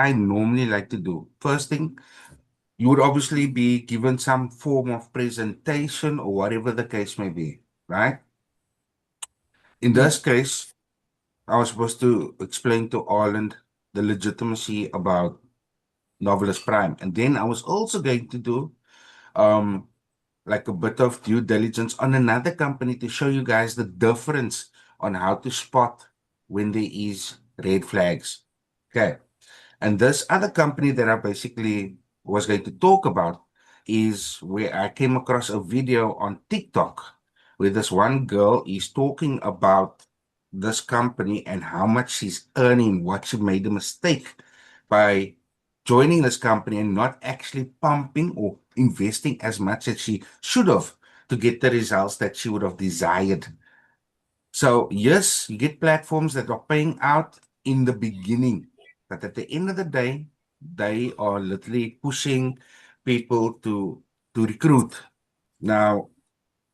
I normally like to do. First thing, you would obviously be given some form of presentation or whatever the case may be, right? In this case, I was supposed to explain to Ireland the legitimacy about Novelist Prime. And then I was also going to do um, like a bit of due diligence on another company to show you guys the difference on how to spot when there is red flags. Okay. And this other company that I basically was going to talk about is where I came across a video on TikTok where this one girl is talking about this company and how much she's earning, what she made a mistake by joining this company and not actually pumping or investing as much as she should have to get the results that she would have desired. So, yes, you get platforms that are paying out in the beginning, but at the end of the day, they are literally pushing people to recruit. Now,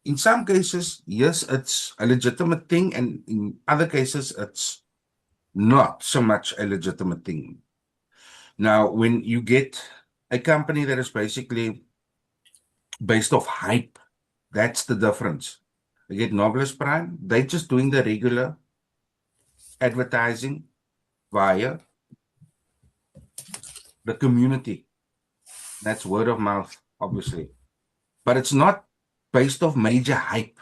in some cases, yes, it's a legitimate thing, and in other cases, it's not so much a legitimate thing. Now, when you get a company that is basically based off hype, that's the difference. You get Novelist Prime, they're just doing the regular advertising via the community. That's word of mouth, obviously. But it's not based off major hype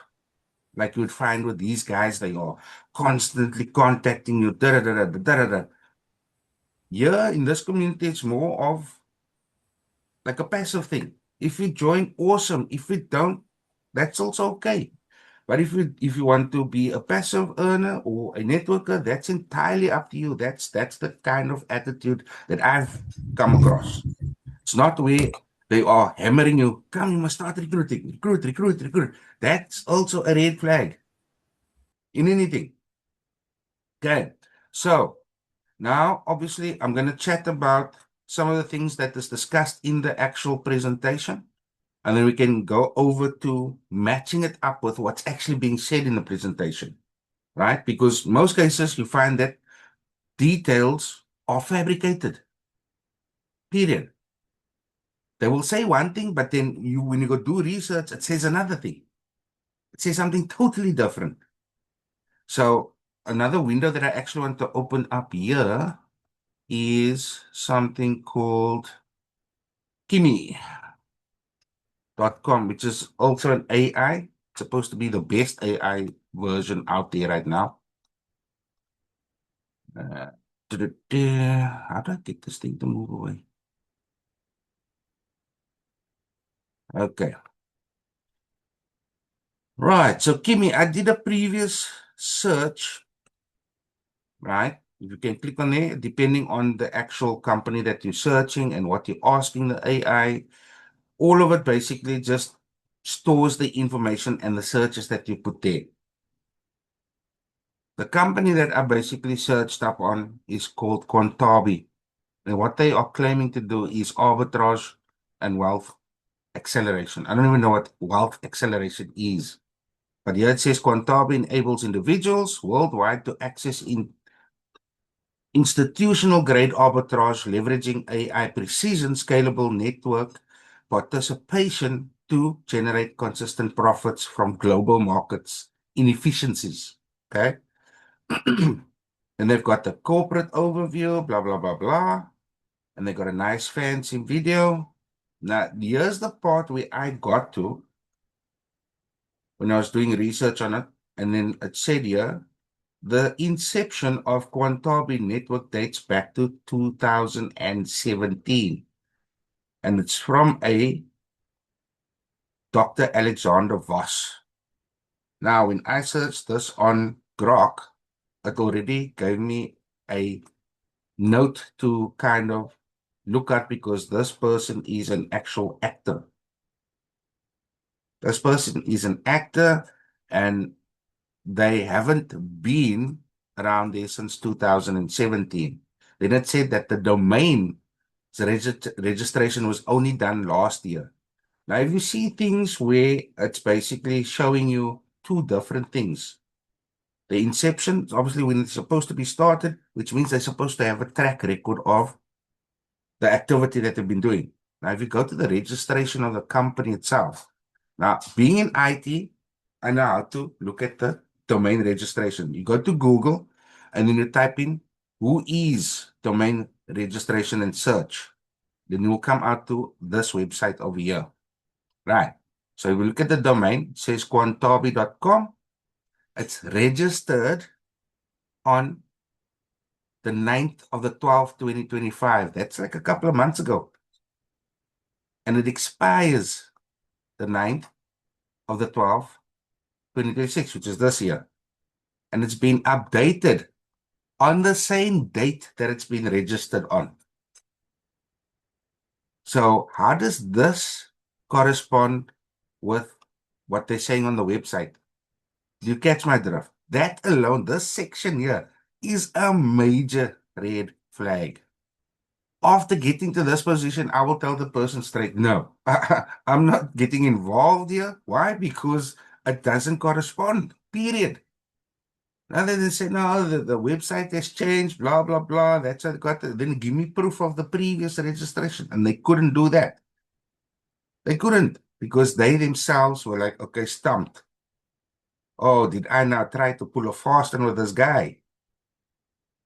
like you would find with these guys. They are constantly contacting you. Da, da, da, da, da, da, da. Yeah, in this community, it's more of like a passive thing. If you join, awesome. If you don't, that's also okay. But if you want to be a passive earner or a networker, that's entirely up to you. That's the kind of attitude that I've come across. It's not where they are hammering you. Come, you must start recruiting, recruit, recruit, recruit. That's also a red flag in anything. Okay. So now, obviously, I'm going to chat about some of the things that is discussed in the actual presentation. And then we can go over to matching it up with what's actually being said in the presentation, right? Because most cases you find that details are fabricated, period. They will say one thing, but then when you go do research, it says another thing. It says something totally different. So another window that I actually want to open up here is something called Kimi.com, which is also an AI. It's supposed to be the best AI version out there right now. How do I get this thing to move away? Okay. Right. So, Kimi, I did a previous search, right? You can click on there, depending on the actual company that you're searching and what you're asking the AI. All of it basically just stores the information and the searches that you put there. The company that I basically searched up on is called Quantabi. And what they are claiming to do is arbitrage and wealth acceleration. I don't even know what wealth acceleration is. But here it says Quantabi enables individuals worldwide to access institutional grade arbitrage, leveraging AI precision, scalable network participation to generate consistent profits from global markets inefficiencies. Okay. And they've got the corporate overview, blah, blah, blah, blah. And they got a nice fancy video. Now, here's the part where I got to when I was doing research on it. And then it said here, the inception of Quantabi network dates back to 2017. And it's from a Dr. Alexander Voss. Now, when I searched this on Grok, it already gave me a note to kind of look at because this person is an actual actor. This person is an actor and they haven't been around there since 2017. Then it said that the domain registration was only done last year. Now, if you see things where it's basically showing you two different things, the inception is obviously when it's supposed to be started, which means they're supposed to have a track record of the activity that they've been doing. Now, if you go to the registration of the company itself, now being in IT, I know how to look at the domain registration. You go to Google and then you type in who is domain registration and search. Then you will come out to this website over here. Right. So if you look at the domain, it says quantabi.com. It's registered on the 9th of the 12th, 2025. That's like a couple of months ago. And it expires the 9th of the 12th, 2026, which is this year. And it's been updated on the same date that it's been registered on. So how does this correspond with what they're saying on the website? Do you catch my drift? That alone, this section here, is a major red flag. After getting to this position, I will tell the person straight, no, I'm not getting involved here. Why? Because it doesn't correspond, period. Now they say, no, the website has changed, blah, blah, blah. That's what I got. Then give me proof of the previous registration. And they couldn't do that. They couldn't because they themselves were like, okay, stumped. Oh, did I now try to pull a fast one with this guy?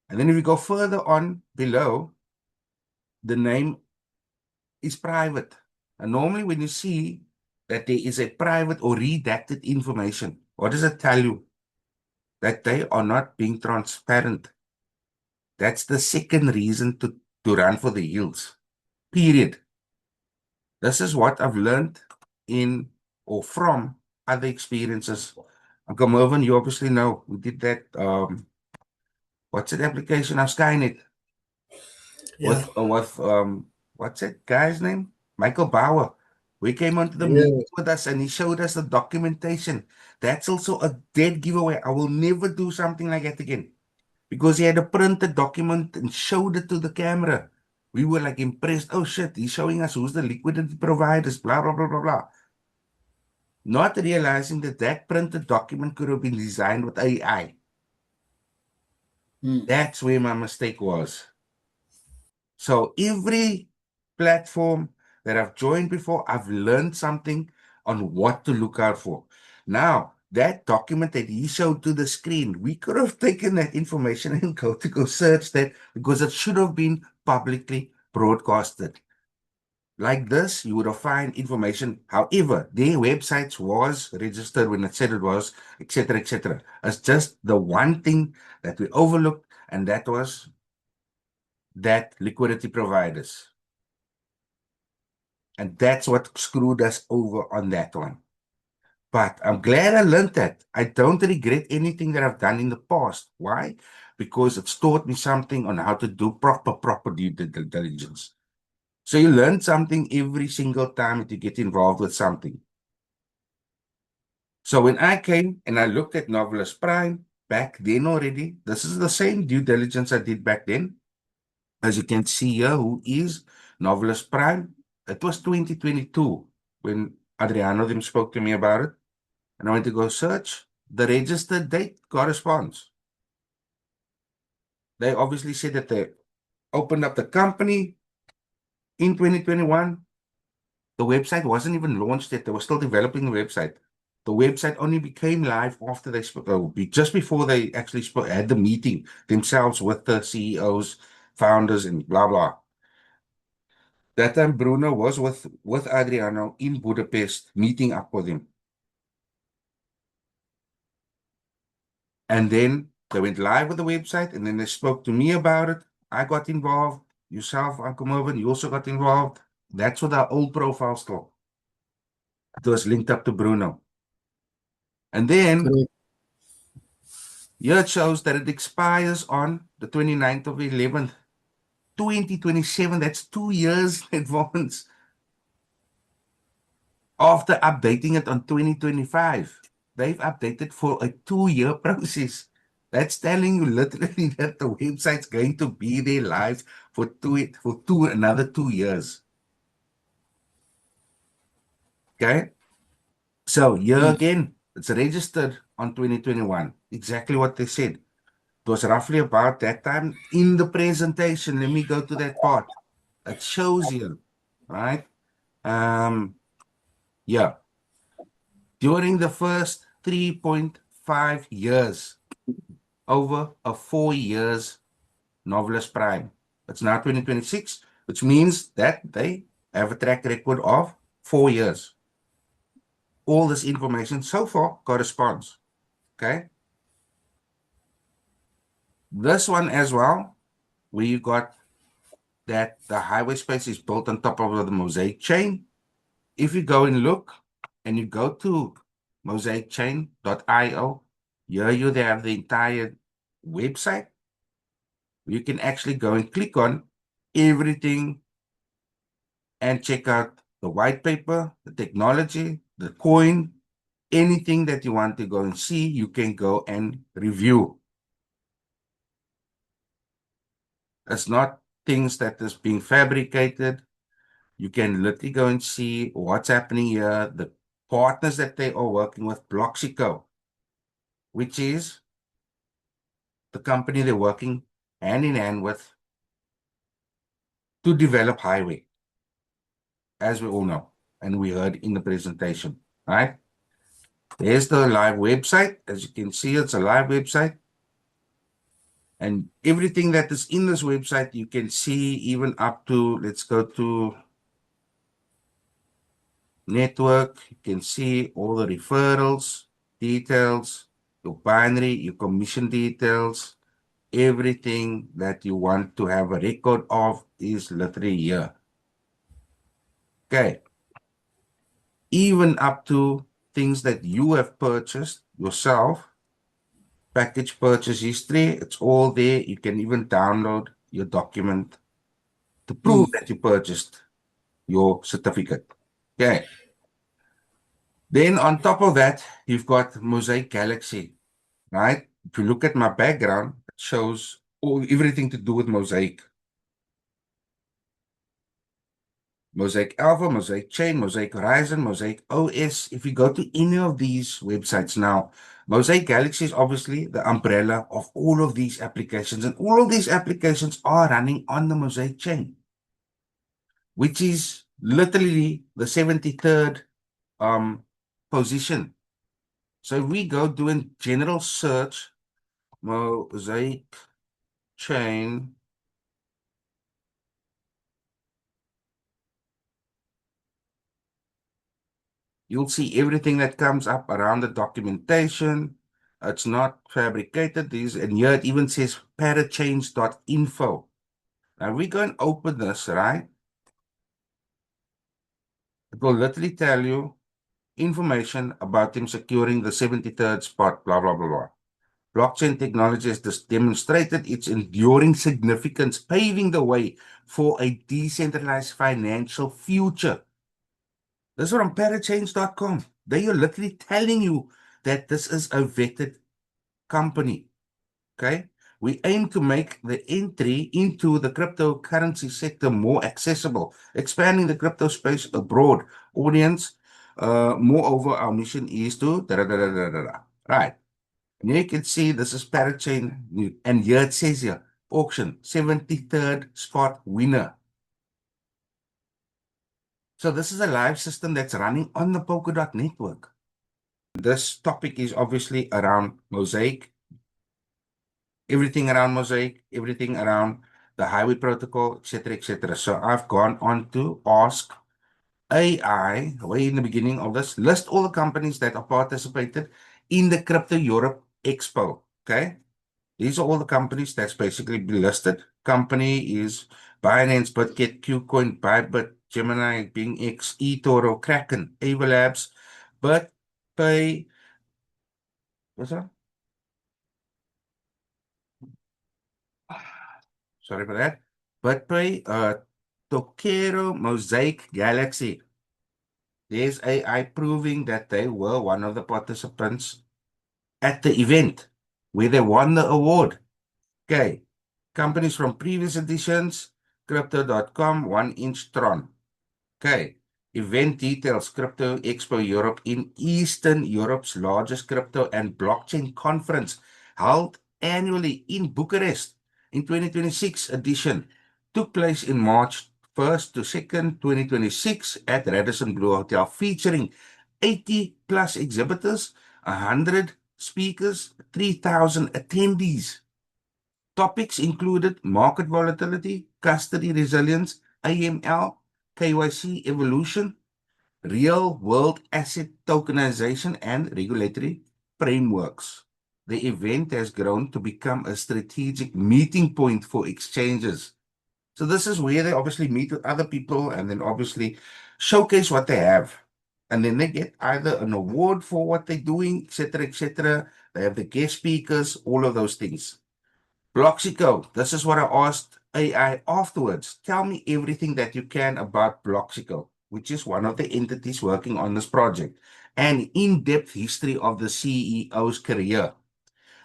And then if you go further on below, the name is private. And normally when you see that there is a private or redacted information, what does it tell you? That they are not being transparent. That's the second reason to run for the hills. Period. This is what I've learned in or from other experiences. Uncle Mervin, you obviously know we did that. What's that application of Skynet Yeah. with what's that guy's name? Michael Bauer. We came onto the Yeah. meeting with us and he showed us the documentation. That's also a dead giveaway. I will never do something like that again. Because he had a printed document and showed it to the camera. We were like impressed. Oh shit, he's showing us who's the liquidity providers, blah, blah, blah, blah, blah. Not realizing that that printed document could have been designed with AI. Mm. That's where my mistake was. So every platform that I've joined before, I've learned something on what to look out for. Now, that document that he showed to the screen, we could have taken that information and go search that because it should have been publicly broadcasted. Like this, you would have found information. However, their websites was registered when it said it was, etc., etc. It's just the one thing that we overlooked, and that was that liquidity providers. And that's what screwed us over on that one. But I'm glad I learned that. I don't regret anything that I've done in the past. Why? Because it's taught me something on how to do proper due diligence. So you learn something every single time that you get involved with something. So when I came and I looked at Novelist Prime back then already, this is the same due diligence I did back then. As you can see here, who is Novelist Prime? It was 2022 when Adriano them spoke to me about it. And I went to go search. The registered date corresponds. They obviously said that they opened up the company in 2021. The website wasn't even launched yet. They were still developing the website. The website only became live after they spoke, just before they actually had the meeting themselves with the CEOs, founders, and blah blah. That time Bruno was with Adriano in Budapest, meeting up with him. And then they went live with the website, and then they spoke to me about it. I got involved. Yourself, Uncle Mervin, you also got involved. That's what our old profile still. It was linked up to Bruno. And then Correct. here it shows that it expires on the 29th of 11th, 2027. That's 2 years in advance after updating it on 2025. They've updated for a 2 year process. That's telling you literally that the website's going to be there live for another 2 years. Okay. So here Mm. again, it's registered on 2021. Exactly what they said. It was roughly about that time in the presentation. Let me go to that part. It shows you, right? Um, yeah. During the first 3.5 years, over a 4 years novelist prime. It's now 2026, which means that they have a track record of 4 years. All this information so far corresponds. Okay. This one as well, we got that the highway space is built on top of the Mosaic chain. If you go and look and you go to mosaicchain.io, here you have the entire website. You can actually go and click on everything and check out the white paper, the technology, the coin, anything that you want to go and see, you can go and review. It's not things that is being fabricated. You can literally go and see what's happening here, the partners that they are working with, Bloxico, which is the company they're working hand in hand with to develop highway, as we all know, and we heard in the presentation, right? There's the live website. As you can see, it's a live website. And everything that is in this website, you can see even up to, let's go to network. You can see all the referrals, details, your binary, your commission details, everything that you want to have a record of is literally here. Okay. Even up to things that you have purchased yourself, package purchase history, it's all there. You can even download your document to prove that you purchased your certificate. Okay. Then on top of that, you've got Mosaic Galaxy, right? If you look at my background, it shows everything to do with Mosaic. Mosaic Alpha, Mosaic Chain, Mosaic Horizon, Mosaic OS. If you go to any of these websites now, Mosaic Galaxy is obviously the umbrella of all of these applications, and all of these applications are running on the Mosaic chain, which is literally the 73rd position. So if we go doing general search, Mosaic chain, you'll see everything that comes up around the documentation. It's not fabricated. These, and here it even says parachains.info. Now we go and open this, right? It will literally tell you information about him securing the 73rd spot, blah, blah, blah, blah. Blockchain technology has demonstrated its enduring significance, paving the way for a decentralized financial future. This is from parachains.com. They are literally telling you that this is a vetted company. Okay. We aim to make the entry into the cryptocurrency sector more accessible, expanding the crypto space abroad. Audience, moreover, our mission is to da da da da da da. Right. And you can see this is Parachain, and here it says here, auction, 73rd spot winner. So this is a live system that's running on the Polkadot network. This topic is obviously around Mosaic, everything around Mosaic, everything around the highway protocol, etc., etc. So I've gone on to ask AI, way in the beginning of this, list all the companies that are participated in the Crypto Europe Expo. Okay. These are all the companies that's basically been listed. Company is Binance, Bitget, Qcoin, Bybit, Gemini, BingX, eToro, Kraken, Avalabs, BitPay. What's that? Sorry for that. BitPay, Tokero, Mosaic, Galaxy. There's AI proving that they were one of the participants at the event where they won the award. Okay. Companies from previous editions, Crypto.com, 1inch Tron. Okay. Event details, Crypto Expo Europe in Eastern Europe's largest crypto and blockchain conference held annually in Bucharest in 2026 edition. Took place in March 1st to 2nd, 2026 at Radisson Blue Hotel, featuring 80 plus exhibitors, 100 speakers, 3,000 attendees. Topics included market volatility, custody resilience, AML, KYC evolution, real world asset tokenization, and regulatory frameworks. The event has grown to become a strategic meeting point for exchanges. So this is where they obviously meet with other people and then obviously showcase what they have. And then they get either an award for what they're doing, etc., etc. They have the guest speakers, all of those things. Bloxico, this is what I asked AI afterwards. Tell me everything that you can about Bloxico, which is one of the entities working on this project, and in-depth history of the CEO's career.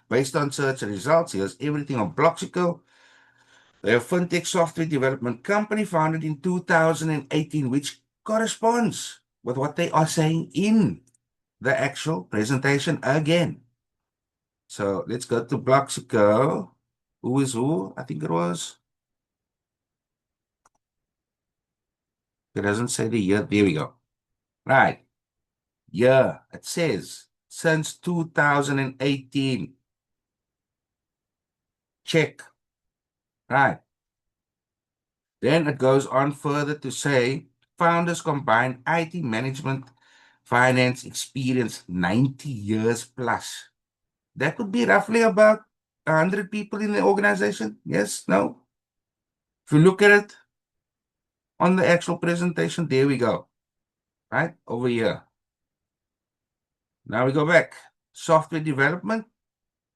Based on search results, here's everything on Bloxico. They're a fintech software development company founded in 2018, which corresponds with what they are saying in the actual presentation again. So let's go to Bloxico. Who is who? I think it was. It doesn't say the year. There we go. Right. Yeah, it says since 2018. Check. Right. Then it goes on further to say founders combine IT management, finance experience, 90 years plus. That could be roughly about 100 people in the organization. Yes, no. If you look at it on the actual presentation, there we go. Right over here. Now we go back. Software development.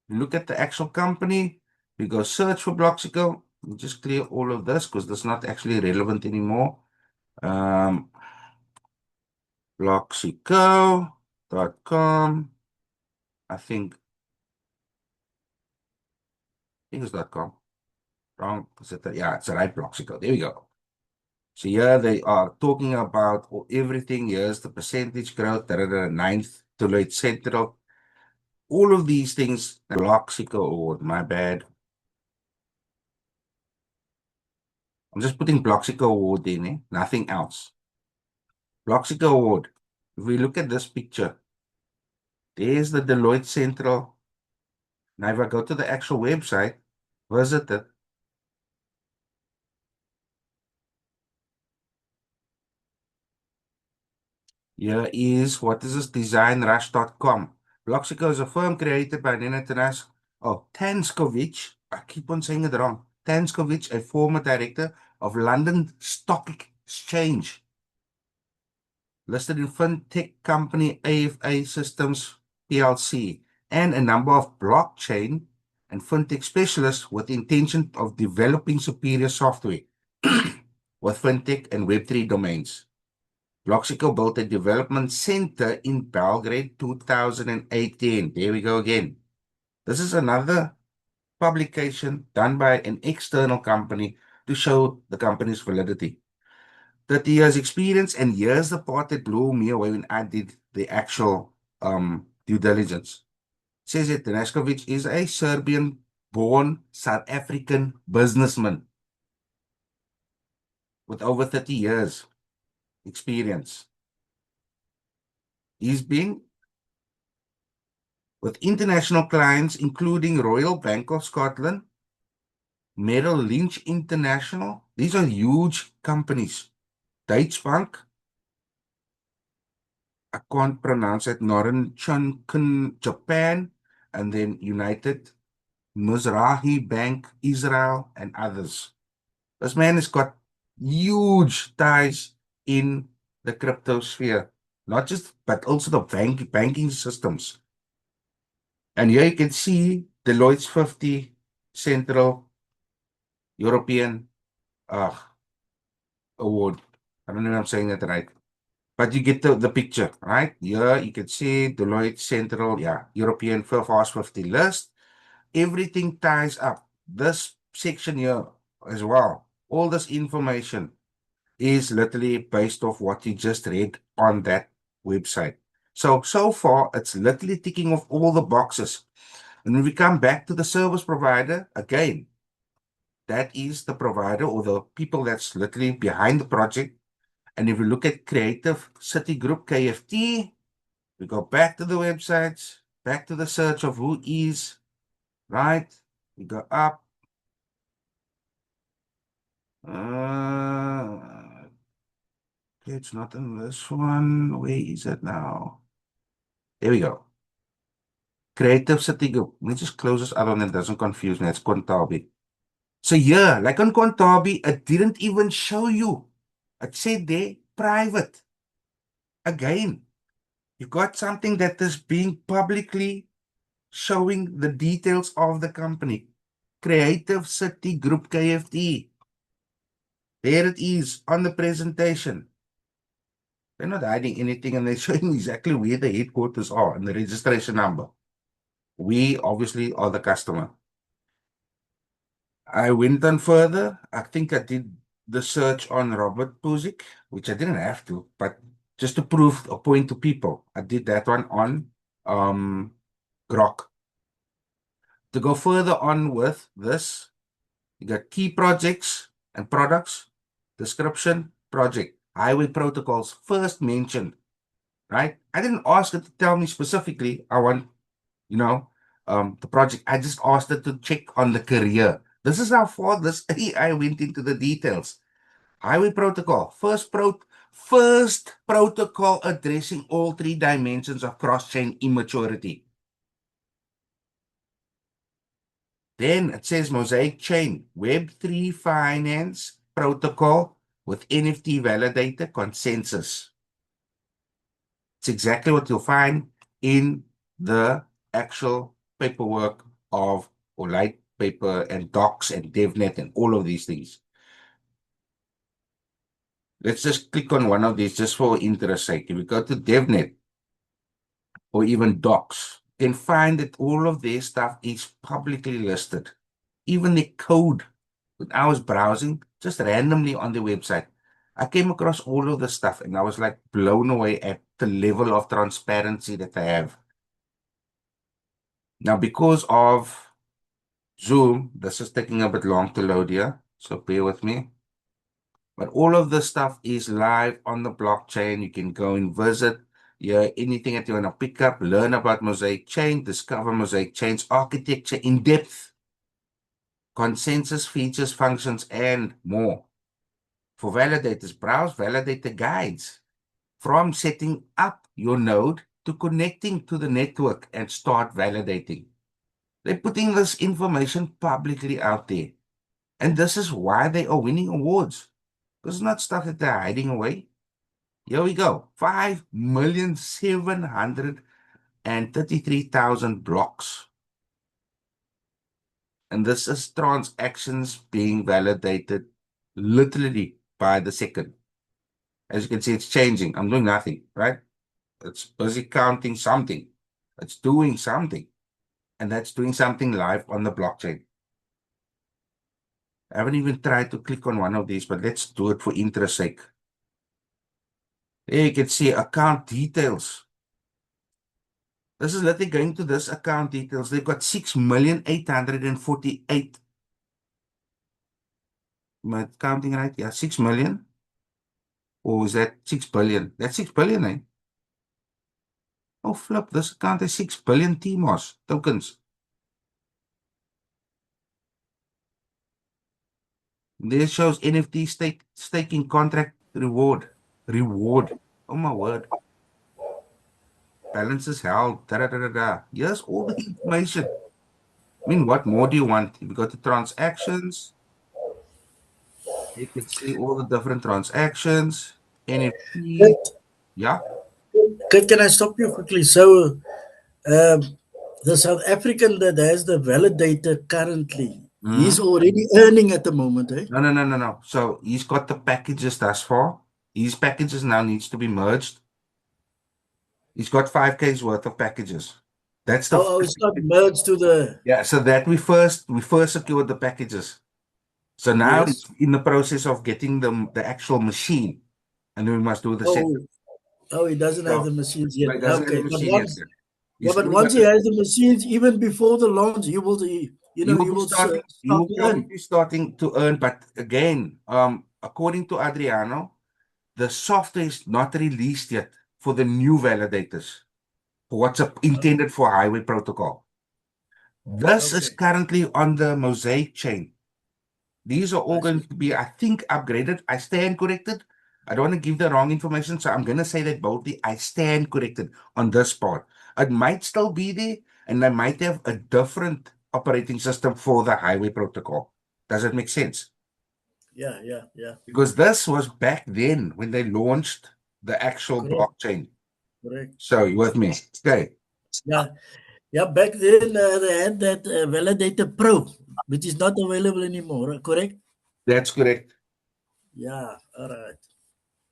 Look at the actual company. We go search for Bloxico. We'll just clear all of this because that's not actually relevant anymore. Bloxico.com. I think it's .com. Wrong. Is it yeah, it's the right Bloxico. There we go. So here they are talking about everything. Here's the percentage growth, ninth Deloitte Central. All of these things, Bloxico Award, my bad. I'm just putting Bloxico Award in, nothing else. Bloxico Award. If we look at this picture, there's the Deloitte Central. Now, if I go to the actual website, visit it. Here is, what is this? Designrush.com. Bloxico is a firm created by Nenetanas. Oh, Tanskovich. I keep on saying it wrong. Tanskovich, a former director of London Stock Exchange. Listed in fintech company AFA Systems PLC, and a number of blockchain and fintech specialists with the intention of developing superior software with fintech and Web3 domains. Bloxico built a development center in Belgrade 2018. There we go again. This is another publication done by an external company to show the company's validity. 30 years experience, and here's the part that blew me away when I did the actual due diligence. It says that Danaskovic is a Serbian-born South African businessman with over 30 years experience. He's been with international clients, including Royal Bank of Scotland, Merrill Lynch International. These are huge companies. Deutsche Bank, I can't pronounce it, Northern Japan, and then United Mizrahi Bank, Israel, and others. This man has got huge ties in the crypto sphere, not just, but also the banking systems. And here you can see Deloitte's 50 Central European Award. I don't know if I'm saying that right. But you get the picture, right? Here you can see Deloitte Central, yeah, European Fast 50 list. Everything ties up. This section here as well. All this information is literally based off what you just read on that website. So far, it's literally ticking off all the boxes. And when we come back to the service provider, again, that is the provider or the people that's literally behind the project. And if you look at Creative City Group, KFT, we go back to the websites, back to the search of who is, right? We go up. Okay, it's not in this one. Where is it now? There we go. Creative City Group. Let me just close this other one that doesn't confuse me. It's Kontabi. So yeah, like on Kontabi, it didn't even show you. It said there, private. Again, you got something that is being publicly showing the details of the company. Creative City Group KFT. There it is on the presentation. They're not hiding anything and they're showing exactly where the headquarters are and the registration number. We obviously are the customer. I went on further. I think I did the search on Robert Puzik, which I didn't have to, but just to prove a point to people, I did that one on Grok. To go further on with this, you got key projects and products, description, project, highway protocols, first mentioned, right? I didn't ask it to tell me specifically, I want, you know, the project. I just asked it to check on the career. This is how far this AI went into the details. Highway protocol, first protocol addressing all three dimensions of cross-chain immaturity. Then it says Mosaic chain, Web3 finance protocol with NFT validator consensus. It's exactly what you'll find in the actual paperwork of or light paper and docs and DevNet and all of these things. Let's just click on one of these just for interest sake. If we go to DevNet or even docs, you can find that all of their stuff is publicly listed. Even the code. When I was browsing just randomly on the website, I came across all of the stuff and I was like blown away at the level of transparency that they have. Now, because of Zoom, this is taking a bit long to load here, so bear with me. But all of this stuff is live on the blockchain. You can go and visit. Yeah, anything that you want to pick up, learn about Mosaic Chain, discover Mosaic Chain's architecture in depth, consensus, features, functions, and more. For validators, browse validator guides from setting up your node to connecting to the network and start validating. They're putting this information publicly out there. And this is why they are winning awards. This is not stuff that they're hiding away. Here we go. 5,733,000 blocks. And this is transactions being validated literally by the second. As you can see, it's changing. I'm doing nothing, right? It's busy counting something. It's doing something. And that's doing something live on the blockchain. I haven't even tried to click on one of these, but let's do it for interest sake. There you can see account details. This is literally going to this account details. They've got 6,848. Am I counting right? Yeah, 6 million. Or is that 6 billion? That's 6 billion, eh? Oh, flip. This account has 6 billion TMOS tokens. There shows NFT staking contract reward. Reward. Oh my word. Balances held. Da, da, da, da, da. Here's all the information. I mean, what more do you want? If you go to transactions, you can see all the different transactions. NFT. Kurt, Yeah. Can I stop you quickly? So, um, the South African that has the validator currently, he's Mhm. already earning at the moment, eh? No, no, no, no, no. So he's got the packages thus far. These packages now needs to be merged. He's got 5K's worth of packages. That's the Oh, first it's not thing. merged to the. Yeah, so that we first secured the packages. So now Yes. it's in the process of getting the actual machine, and then we must do the setup. Oh, oh, he doesn't have the So machines like yet. doesn't have the Okay, but machine yet. once, yeah, He's but only once got he the has the machines, even before the launch, he will. You You know, will you be will starting, you start will to probably earn. be starting to earn, but again, according to Adriano, the software is not released yet for the new validators, for what's intended for highway protocol. This is Okay. currently on the Mosaic chain. These are all I going see. to be, I think, upgraded. I stand corrected. I don't want to give the wrong information, so I'm going to say that boldly. I stand corrected on this part. It might still be there, and they might have a different operating system for the highway protocol. Does it make sense? Yeah, yeah, yeah. Because this was back then when they launched the actual Correct, blockchain. correct. So you with me? Okay, Yeah, yeah. Back then they had that Validator Pro, which is not available anymore. Correct? that's correct. Yeah. All right.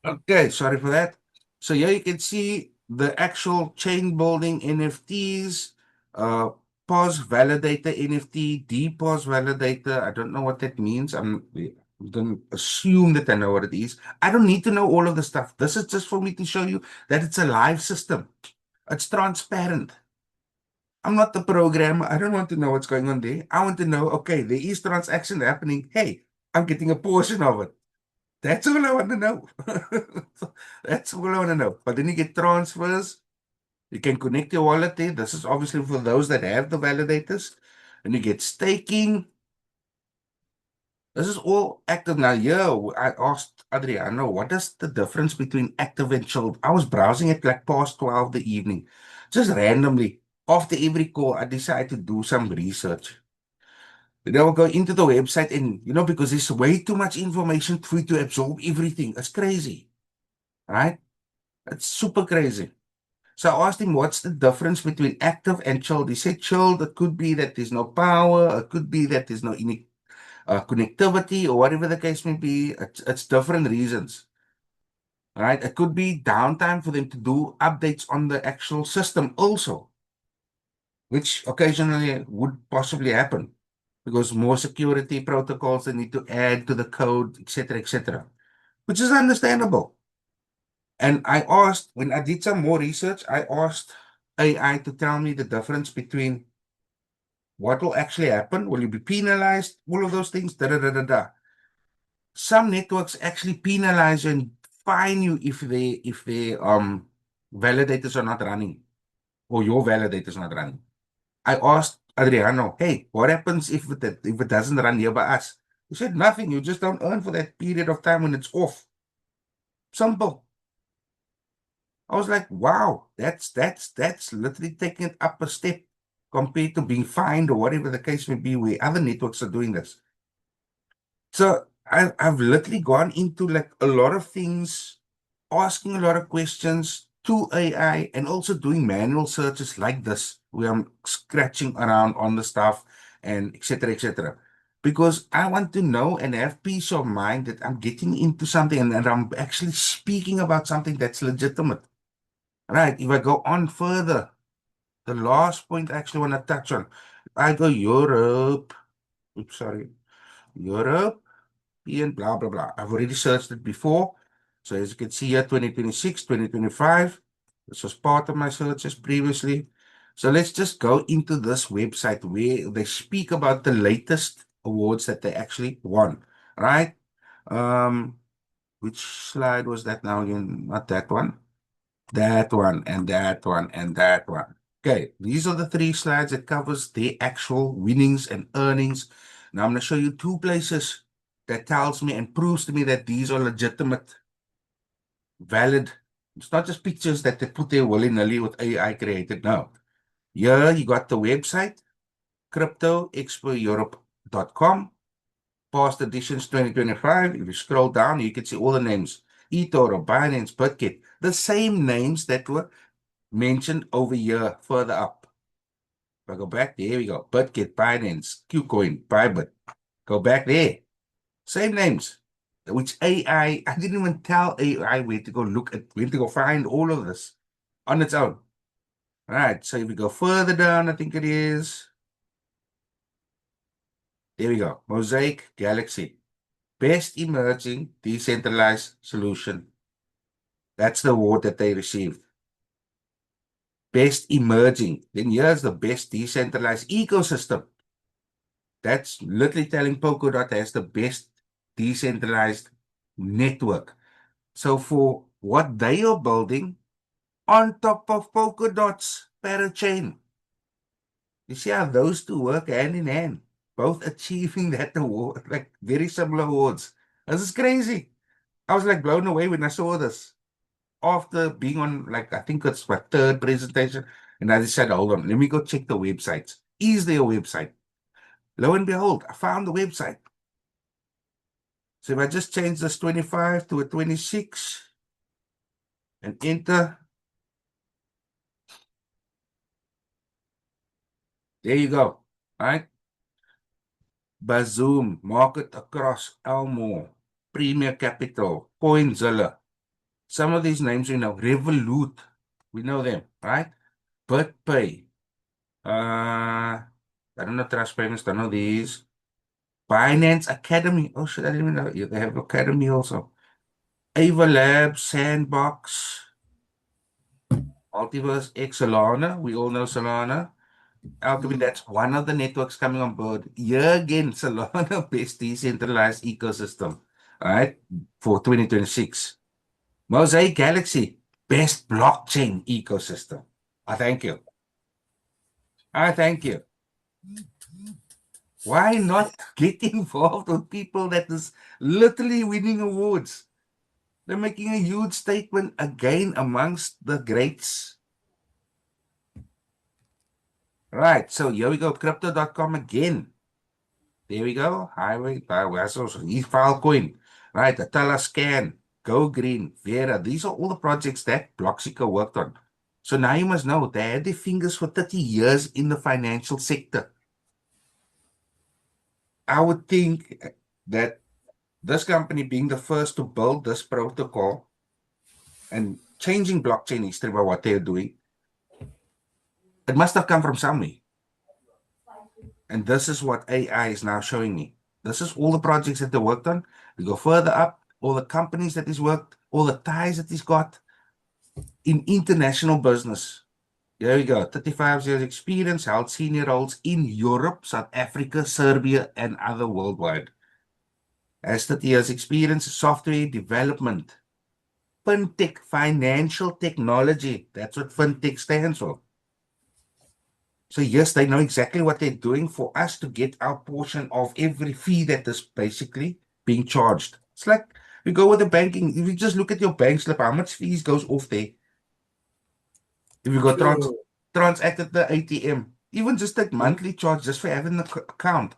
Okay, sorry for that. So here you can see the actual chain building NFTs, uh, pause validator NFT, depause validator. I don't know what that means. I'm going to assume that I know what it is. I don't need to know all of the stuff. This is just for me to show you that it's a live system. It's transparent. I'm not the programmer. I don't want to know what's going on there. I want to know, okay, there is transaction happening. Hey, I'm getting a portion of it. That's all I want to know. That's all I want to know. But then you get transfers. You can connect your wallet there. This is obviously for those that have the validators. And you get staking. This is all active. Now, yeah, I asked Adriano, what is the difference between active and chilled? I was browsing it like past 12 the evening. Just randomly. After every call, I decided to do some research. Then I will go into the website and, because there's way too much information for you to absorb everything. It's crazy, right? It's super crazy. So I asked him, what's the difference between active and chilled? He said chilled, it could be that there's no power, it could be that there's no connectivity, or whatever the case may be. It's different reasons, right? It could be downtime for them to do updates on the actual system also, which occasionally would possibly happen because more security protocols they need to add to the code, etc., which is understandable. And I asked, when I did some more research, I asked AI to tell me the difference between what will actually happen. Will you be penalized? All of those things. Da, da, da, da, da. Some networks actually penalize you and fine you if they validators are not running or your validators are not running. I asked Adriano, hey, what happens if it doesn't run here by us? He said nothing. You just don't earn for that period of time when it's off. Simple. I was like, wow, that's literally taking it up a step compared to being fined or whatever the case may be where other networks are doing this. So I've literally gone into like a lot of things, asking a lot of questions to AI and also doing manual searches like this, where I'm scratching around on the stuff and etc. etc. Because I want to know and have peace of mind that I'm getting into something and I'm actually speaking about something that's legitimate. Right. If I go on further, the last point I actually want to touch on, I go Europe. Oops, sorry. Europe and blah, blah, blah. I've already searched it before. So as you can see here, 2026, 2025. This was part of my searches previously. So let's just go into this website where they speak about the latest awards that they actually won. Right? Um, which slide was that now again? Not that one. That one and that one and that one. Okay, these are the three slides that covers the actual winnings and earnings. Now I'm going to show you two places that tells me and proves to me that these are legitimate, valid. It's not just pictures that they put there willy-nilly with AI created. No. Here you got the website, cryptoexpoeurope.com, past editions 2025. If you scroll down, you can see all the names. eToro, Binance, Bitget, the same names that were mentioned over here further up. If I go back, there we go. Bitget, Binance, Qcoin, Bybit. Go back there. Same names. Which I didn't even tell AI where to go look at, where to go find all of this on its own. All right, so if we go further down, I think it is. There we go. Mosaic Galaxy. Best emerging decentralized solution. That's the award that they received. Best emerging. Then here's the best decentralized ecosystem. That's literally telling Polkadot has the best decentralized network. So for what they are building on top of Polkadot's parachain, you see how those two work hand in hand, both achieving that award, like very similar awards. This is crazy. I was like blown away when I saw this after being on, like, I think it's my third presentation. And I just said, hold on, let me go check the websites. Is there a website? Lo and behold, I found the website. So if I just change this 25 to a 26 and enter, there you go. All right. Bazoom, Market Across, Elmore, Premier Capital, Pointzilla. Some of these names we know. Revolut, we know them, right? BitPay. I don't know Trust Payments, don't know these. Binance Academy. Oh shit, I didn't even know. Yeah, they have Academy also. Ava Labs, Sandbox, Multiverse X, Solana. We all know Solana. Alchemy, that's one of the networks coming on board. Here again, Solana best decentralized ecosystem, all right, for 2026. Mosaic Galaxy, best blockchain ecosystem. I thank you. I thank you. Why not get involved with people that is literally winning awards? They're making a huge statement again amongst the greats. Right, so here we go, crypto.com again. There we go. Highway, Vessels, Filecoin, right? Atala Scan, Go Green, Vera. These are all the projects that Bloxico worked on. So now you must know they had their fingers for 30 years in the financial sector. I would think that this company being the first to build this protocol and changing blockchain history by what they're doing, it must have come from somewhere. And this is what AI is now showing me. This is all the projects that they worked on. We go further up, all the companies that he's worked, all the ties that he's got in international business. There we go. 35 years experience, held senior roles in Europe, South Africa, Serbia, and other worldwide. Has 30 years experience in software development, fintech, financial technology. That's what fintech stands for. So yes, they know exactly what they're doing for us to get our portion of every fee that is basically being charged. It's like we go with the banking. If you just look at your bank slip, how much fees goes off there? If you go Sure. transact at the ATM, even just that monthly charge just for having the account.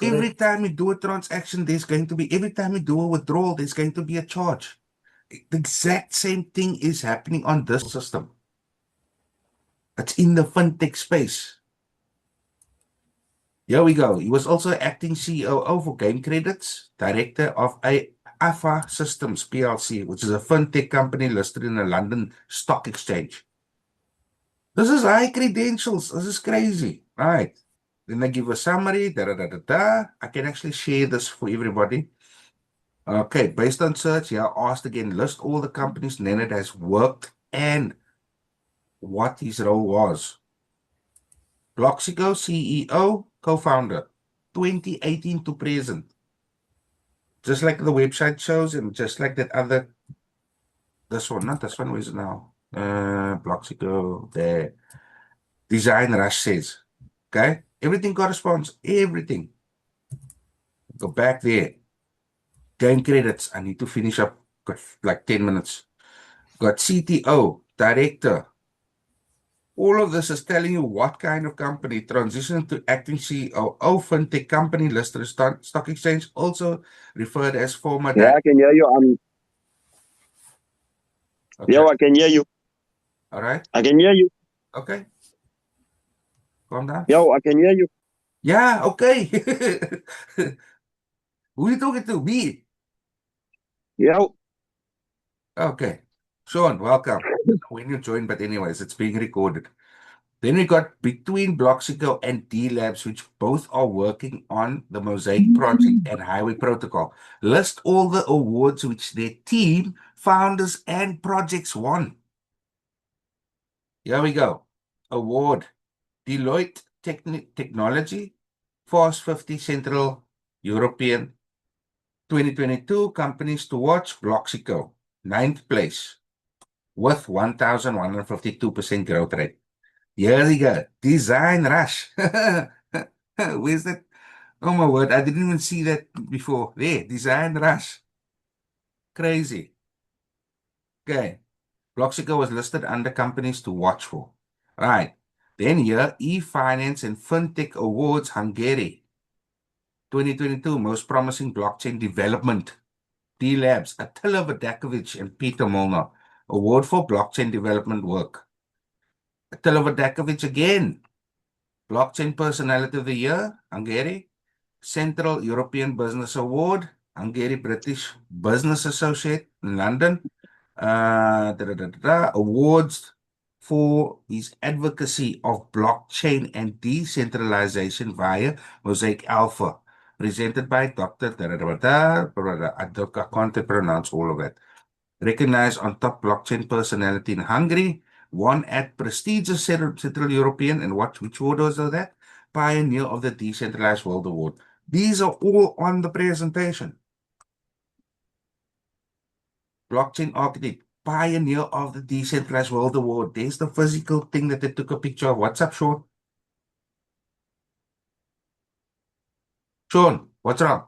Every Correct. time you do a transaction, there's going to be, every time you do a withdrawal, there's going to be a charge. The exact same thing is happening on this system. It's in the fintech space. Here we go. He was also acting COO for Game Credits, director of AFA Systems PLC, which is a fintech company listed in the London Stock Exchange. This is high credentials. This is crazy. Right. Then I give a summary. Da, da, da, da, da. I can actually share this for everybody. Okay, based on search, yeah, asked again, list all the companies Nenad has worked and what his role was. Bloxico, CEO, co-founder, 2018 to present. Just like the website shows, and just like that other, this one, not this one, where is it now? Bloxico, the Design Rush says. Okay, everything corresponds, everything. Go back there. Game credits. I need to finish up. Got like 10 minutes. Got CTO, director. All of this is telling you what kind of company transitioned to acting COO, fintech company listed as stock exchange, also referred as former. Yeah, I can hear you. Okay. Yo, I can hear you. All right. I can hear you. Okay. Calm down. Yo, I can hear you. Yeah. Okay. Who are you talking to? Me. Yo. Okay. Sean, welcome. When you join, but anyways, it's being recorded. Then we got between Bloxico and D Labs, which both are working on the Mosaic project and Highway Protocol. List all the awards which their team, founders, and projects won. Here we go. Award. Deloitte Technology, Fast 50 Central European 2022 companies to watch, Bloxico, 9th place with 1,152% growth rate. Here we go. Design Rush. Where's that? Oh my word, I didn't even see that before. There, Design Rush. Crazy. Okay. Bloxico was listed under companies to watch for. Right. Then here, e-finance and fintech awards, Hungary. 2022 most promising blockchain development. D-Labs, Attila Vadakovic and Peter Molnar. Award for blockchain development work. Attila Vadakovic again. Blockchain Personality of the Year, Hungary. Central European Business Award, Hungary British Business Associate in London. Awards for his advocacy of blockchain and decentralization via Mosaic Alpha, presented by Dr. I can't pronounce all of it. Recognized on top blockchain personality in Hungary, won at prestigious Central European, and which awards are that? Pioneer of the Decentralized World Award. These are all on the presentation. Blockchain architect, pioneer of the Decentralized World Award. There's the physical thing that they took a picture of. What's up, Sean? Sean, what's wrong?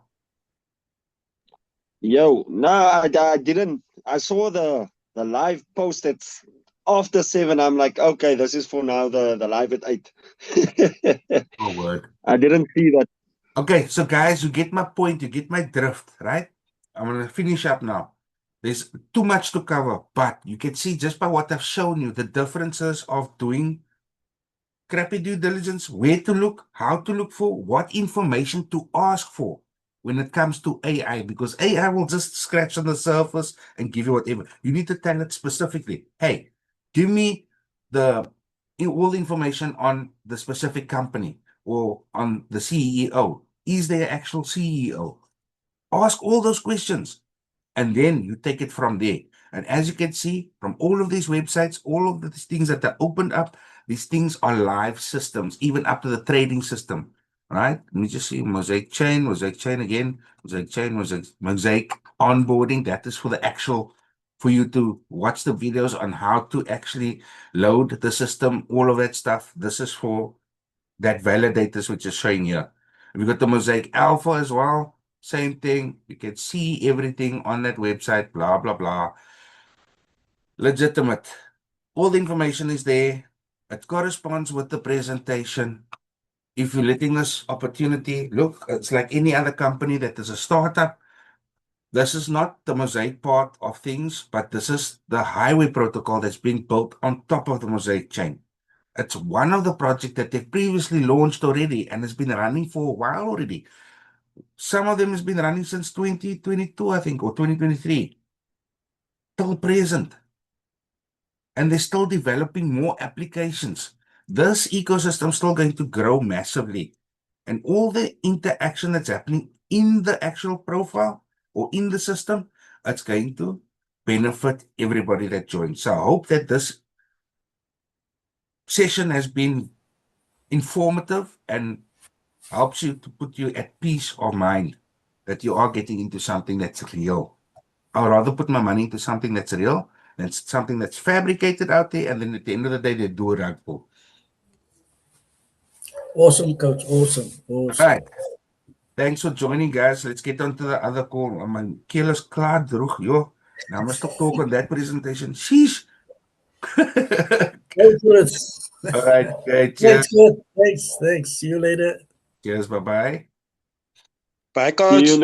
Yo, no, I didn't. I saw the live post at after 7. I'm like, okay, this is for now, the live at 8. Oh, word. I didn't see that. Okay, so guys, you get my point, you get my drift, right? I'm going to finish up now. There's too much to cover, but you can see just by what I've shown you, the differences of doing crappy due diligence, where to look, how to look for, what information to ask for when it comes to AI, because AI will just scratch on the surface and give you whatever. You need to tell it specifically, hey, give me all the information on the specific company or on the CEO. Is there an actual CEO? Ask all those questions, and then you take it from there. And as you can see from all of these websites, all of these things that are opened up, these things are live systems, even up to the trading system, right? Let me just see Mosaic chain again, Mosaic chain, Mosaic onboarding. That is for the actual, for you to watch the videos on how to actually load the system, all of that stuff. This is for that validators, which is showing here. We've got the Mosaic Alpha as well. Same thing. You can see everything on that website, blah, blah, blah. Legitimate. All the information is there. It corresponds with the presentation. If you're letting this opportunity, look, it's like any other company that is a startup. This is not the Mosaic part of things, but this is the highway protocol that's being built on top of the Mosaic chain. It's one of the projects that they've previously launched already and has been running for a while already. Some of them has been running since 2022, I think, or 2023. Till present. And they're still developing more applications. This ecosystem is still going to grow massively. And all the interaction that's happening in the actual profile or in the system, it's going to benefit everybody that joins. So I hope that this session has been informative and helps you to put you at peace of mind that you are getting into something that's real. I'd rather put my money into something that's real than something that's fabricated out there, and then at the end of the day, they do a rug pull. Awesome, coach. Awesome. All Awesome. right. Thanks for joining, guys. Let's get on to the other call. My keel is klaar droog, yo. Now I must stop talk on that presentation. Sheesh. Go for it. All right. Okay, cheers. Thanks, good. Thanks. See you later. Cheers. Bye-bye. See Bye, you coach.